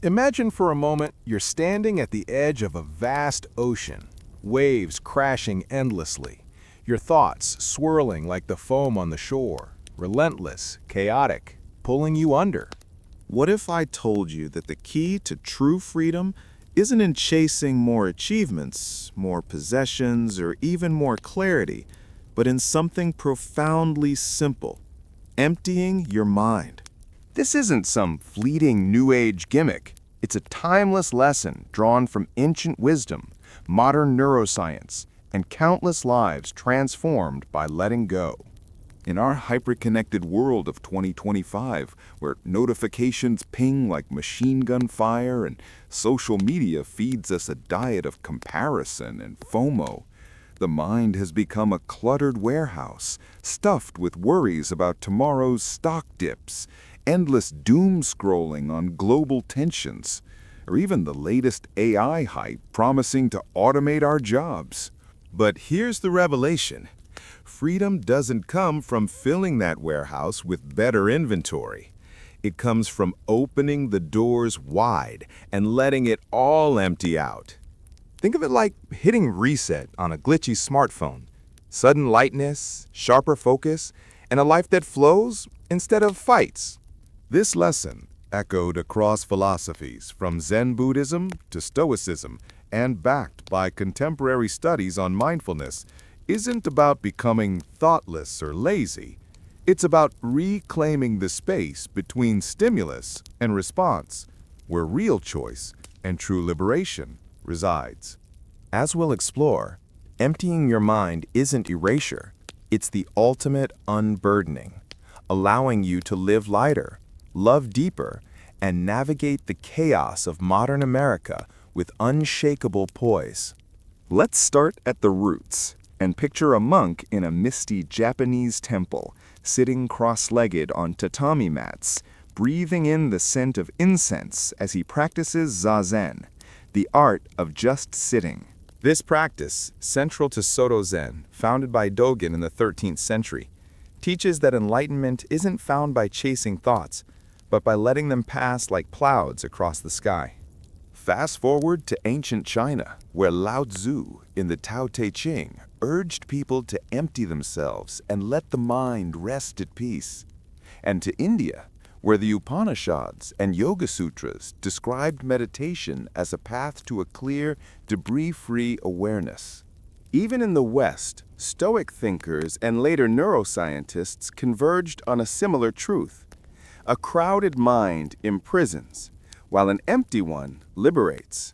Imagine for a moment you're standing at the edge of a vast ocean, waves crashing endlessly, your thoughts swirling like the foam on the shore, relentless, chaotic, pulling you under. What if I told you that the key to true freedom isn't in chasing more achievements, more possessions, or even more clarity, but in something profoundly simple: emptying your mind? This isn't some fleeting New Age gimmick. It's a timeless lesson drawn from ancient wisdom, modern neuroscience, and countless lives transformed by letting go. In our hyper-connected world of 2025, where notifications ping like machine gun fire and social media feeds us a diet of comparison and FOMO, the mind has become a cluttered warehouse, stuffed with worries about tomorrow's stock dips, endless doom scrolling on global tensions, or even the latest AI hype promising to automate our jobs. But here's the revelation. Freedom doesn't come from filling that warehouse with better inventory. It comes from opening the doors wide and letting it all empty out. Think of it like hitting reset on a glitchy smartphone. Sudden lightness, sharper focus, and a life that flows instead of fights. This lesson, echoed across philosophies from Zen Buddhism to Stoicism and backed by contemporary studies on mindfulness, isn't about becoming thoughtless or lazy. It's about reclaiming the space between stimulus and response, where real choice and true liberation resides. As we'll explore, emptying your mind isn't erasure. It's the ultimate unburdening, allowing you to live lighter, love deeper, and navigate the chaos of modern America with unshakable poise. Let's start at the roots and picture a monk in a misty Japanese temple, sitting cross-legged on tatami mats, breathing in the scent of incense as he practices zazen, the art of just sitting. This practice, central to Soto Zen, founded by Dogen in the 13th century, teaches that enlightenment isn't found by chasing thoughts, but by letting them pass like clouds across the sky. Fast forward to ancient China, where Lao Tzu, in the Tao Te Ching, urged people to empty themselves and let the mind rest at peace. And to India, where the Upanishads and Yoga Sutras described meditation as a path to a clear, debris-free awareness. Even in the West, Stoic thinkers and later neuroscientists converged on a similar truth. A crowded mind imprisons, while an empty one liberates.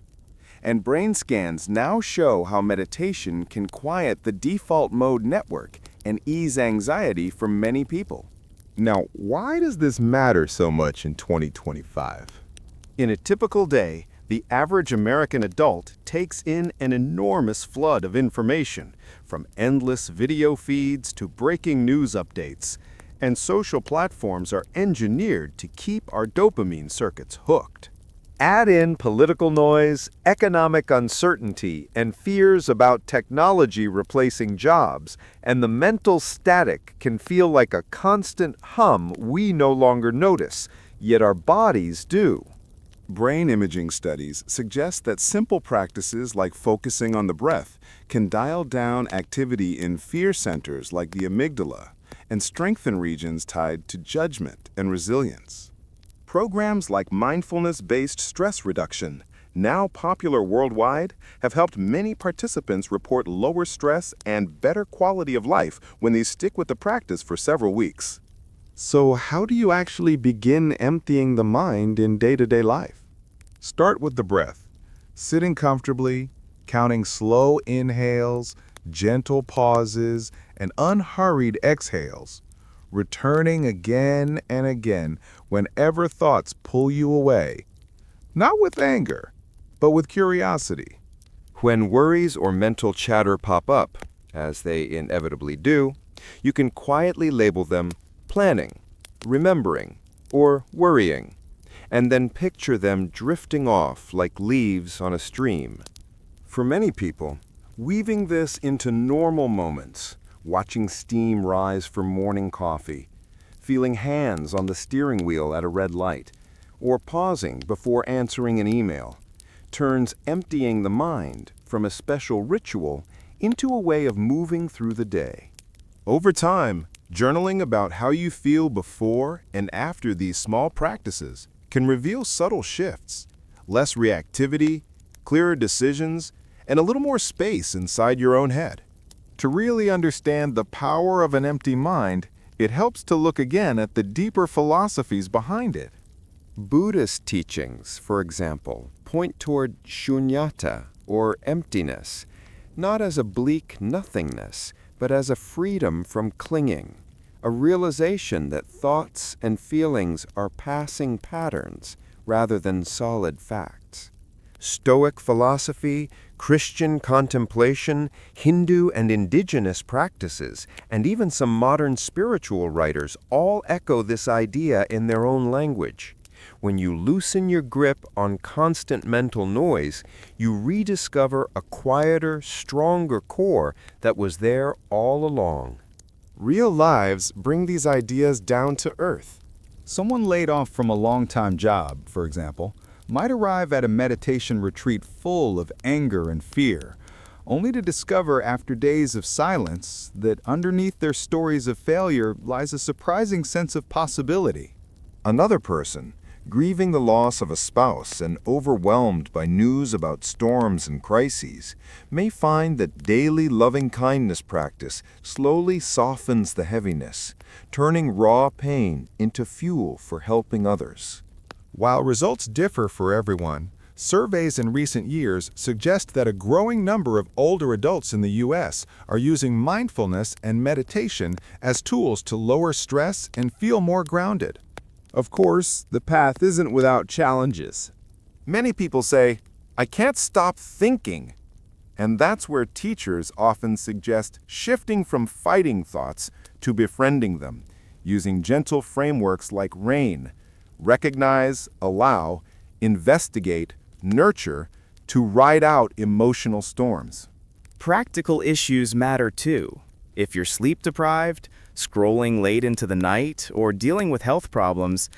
And brain scans now show how meditation can quiet the default mode network and ease anxiety for many people. Now, why does this matter so much in 2025? In a typical day, the average American adult takes in an enormous flood of information, from endless video feeds to breaking news updates. And social platforms are engineered to keep our dopamine circuits hooked. Add in political noise, economic uncertainty, and fears about technology replacing jobs, and the mental static can feel like a constant hum we no longer notice, yet our bodies do. Brain imaging studies suggest that simple practices like focusing on the breath can dial down activity in fear centers like the amygdala and strengthen regions tied to judgment and resilience. Programs like mindfulness-based stress reduction, now popular worldwide, have helped many participants report lower stress and better quality of life when they stick with the practice for several weeks. So how do you actually begin emptying the mind in day-to-day life? Start with the breath. Sitting comfortably, counting slow inhales, gentle pauses, and unhurried exhales. Returning again and again whenever thoughts pull you away. Not with anger, but with curiosity. When worries or mental chatter pop up, as they inevitably do, you can quietly label them planning, remembering, or worrying, and then picture them drifting off like leaves on a stream. For many people, weaving this into normal moments, watching steam rise for morning coffee, feeling hands on the steering wheel at a red light, or pausing before answering an email, turns emptying the mind from a special ritual into a way of moving through the day. Over time, journaling about how you feel before and after these small practices can reveal subtle shifts, less reactivity, clearer decisions, and a little more space inside your own head. To really understand the power of an empty mind, it helps to look again at the deeper philosophies behind it. Buddhist teachings, for example, point toward shunyata, or emptiness, not as a bleak nothingness, but as a freedom from clinging, a realization that thoughts and feelings are passing patterns rather than solid facts. Stoic philosophy, Christian contemplation, Hindu and indigenous practices, and even some modern spiritual writers all echo this idea in their own language. When you loosen your grip on constant mental noise, you rediscover a quieter, stronger core that was there all along. Real lives bring these ideas down to earth. Someone laid off from a long-time job, for example, might arrive at a meditation retreat full of anger and fear, only to discover after days of silence that underneath their stories of failure lies a surprising sense of possibility. Another person, grieving the loss of a spouse and overwhelmed by news about storms and crises, may find that daily loving-kindness practice slowly softens the heaviness, turning raw pain into fuel for helping others. While results differ for everyone, surveys in recent years suggest that a growing number of older adults in the U.S. are using mindfulness and meditation as tools to lower stress and feel more grounded. Of course, the path isn't without challenges. Many people say, "I can't stop thinking." And that's where teachers often suggest shifting from fighting thoughts to befriending them, using gentle frameworks like RAIN: recognize, allow, investigate, nurture, to ride out emotional storms. Practical issues matter too. If you're sleep deprived, scrolling late into the night, or dealing with health problems,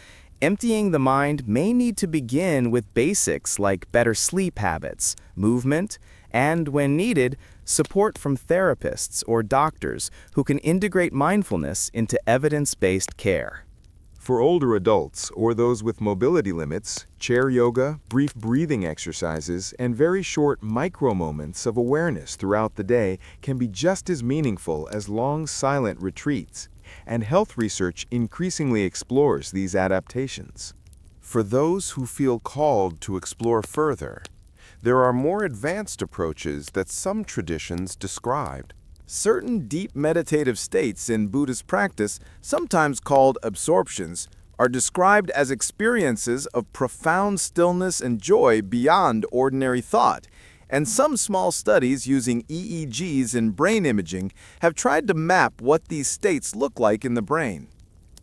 emptying the mind may need to begin with basics like better sleep habits, movement, and, when needed, support from therapists or doctors who can integrate mindfulness into evidence-based care. For older adults or those with mobility limits, chair yoga, brief breathing exercises, and very short micro-moments of awareness throughout the day can be just as meaningful as long silent retreats, and health research increasingly explores these adaptations. For those who feel called to explore further, there are more advanced approaches that some traditions described. Certain deep meditative states in Buddhist practice, sometimes called absorptions, are described as experiences of profound stillness and joy beyond ordinary thought, and some small studies using EEGs and brain imaging have tried to map what these states look like in the brain.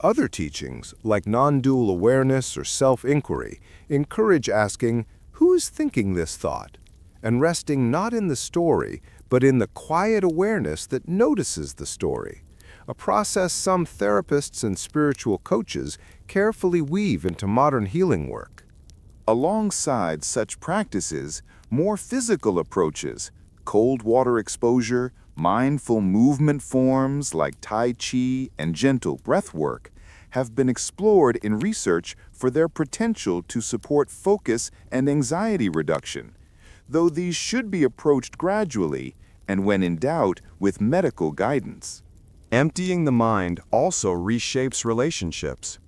Other teachings, like non-dual awareness or self-inquiry, encourage asking, "Who is thinking this thought?" and resting not in the story, but in the quiet awareness that notices the story, a process some therapists and spiritual coaches carefully weave into modern healing work. Alongside such practices, more physical approaches, cold water exposure, mindful movement forms like Tai Chi and gentle breath work, have been explored in research for their potential to support focus and anxiety reduction, though these should be approached gradually and, when in doubt, with medical guidance. Emptying the mind also reshapes relationships.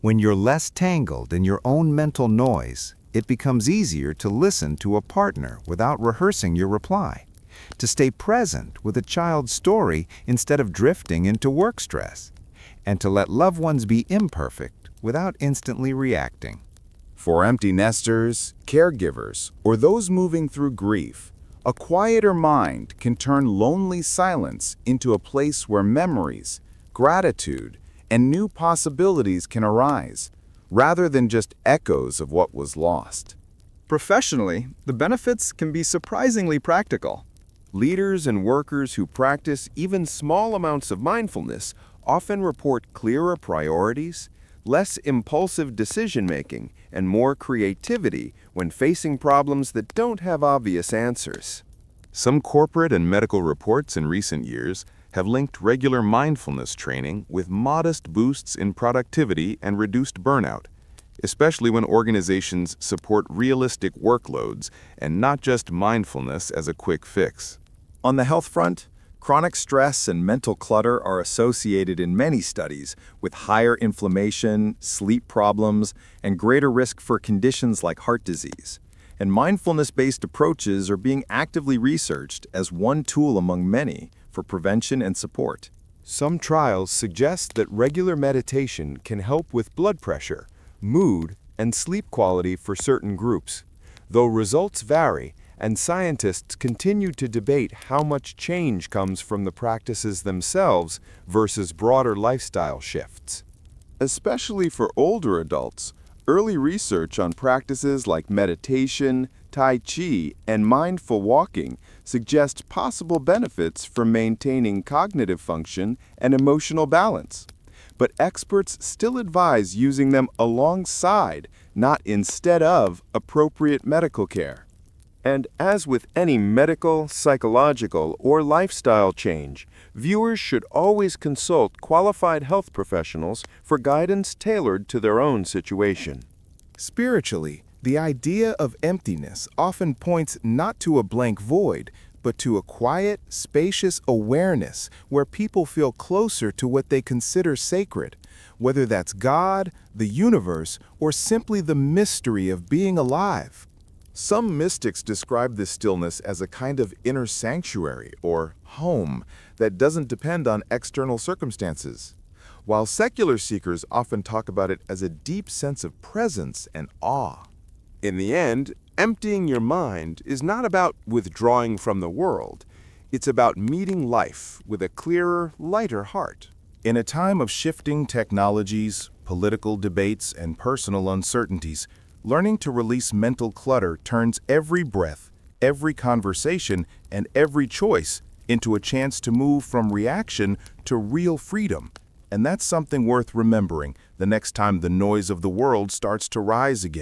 When you're less tangled in your own mental noise, it becomes easier to listen to a partner without rehearsing your reply, to stay present with a child's story instead of drifting into work stress, and to let loved ones be imperfect without instantly reacting. For empty nesters, caregivers, or those moving through grief, a quieter mind can turn lonely silence into a place where memories, gratitude, and new possibilities can arise, rather than just echoes of what was lost. Professionally, the benefits can be surprisingly practical. Leaders and workers who practice even small amounts of mindfulness often report clearer priorities, less impulsive decision-making, and more creativity when facing problems that don't have obvious answers. Some corporate and medical reports in recent years have linked regular mindfulness training with modest boosts in productivity and reduced burnout, especially when organizations support realistic workloads and not just mindfulness as a quick fix. On the health front, chronic stress and mental clutter are associated in many studies with higher inflammation, sleep problems, and greater risk for conditions like heart disease. And mindfulness-based approaches are being actively researched as one tool among many for prevention and support. Some trials suggest that regular meditation can help with blood pressure, mood, and sleep quality for certain groups, though results vary, and scientists continue to debate how much change comes from the practices themselves versus broader lifestyle shifts. Especially for older adults, early research on practices like meditation, Tai Chi, and mindful walking suggests possible benefits for maintaining cognitive function and emotional balance. But experts still advise using them alongside, not instead of, appropriate medical care. And as with any medical, psychological, or lifestyle change, viewers should always consult qualified health professionals for guidance tailored to their own situation. Spiritually, the idea of emptiness often points not to a blank void, but to a quiet, spacious awareness where people feel closer to what they consider sacred, whether that's God, the universe, or simply the mystery of being alive. Some mystics describe this stillness as a kind of inner sanctuary or home that doesn't depend on external circumstances, while secular seekers often talk about it as a deep sense of presence and awe. In the end, emptying your mind is not about withdrawing from the world. It's about meeting life with a clearer, lighter heart. In a time of shifting technologies, political debates, and personal uncertainties, learning to release mental clutter turns every breath, every conversation, and every choice into a chance to move from reaction to real freedom. And that's something worth remembering the next time the noise of the world starts to rise again.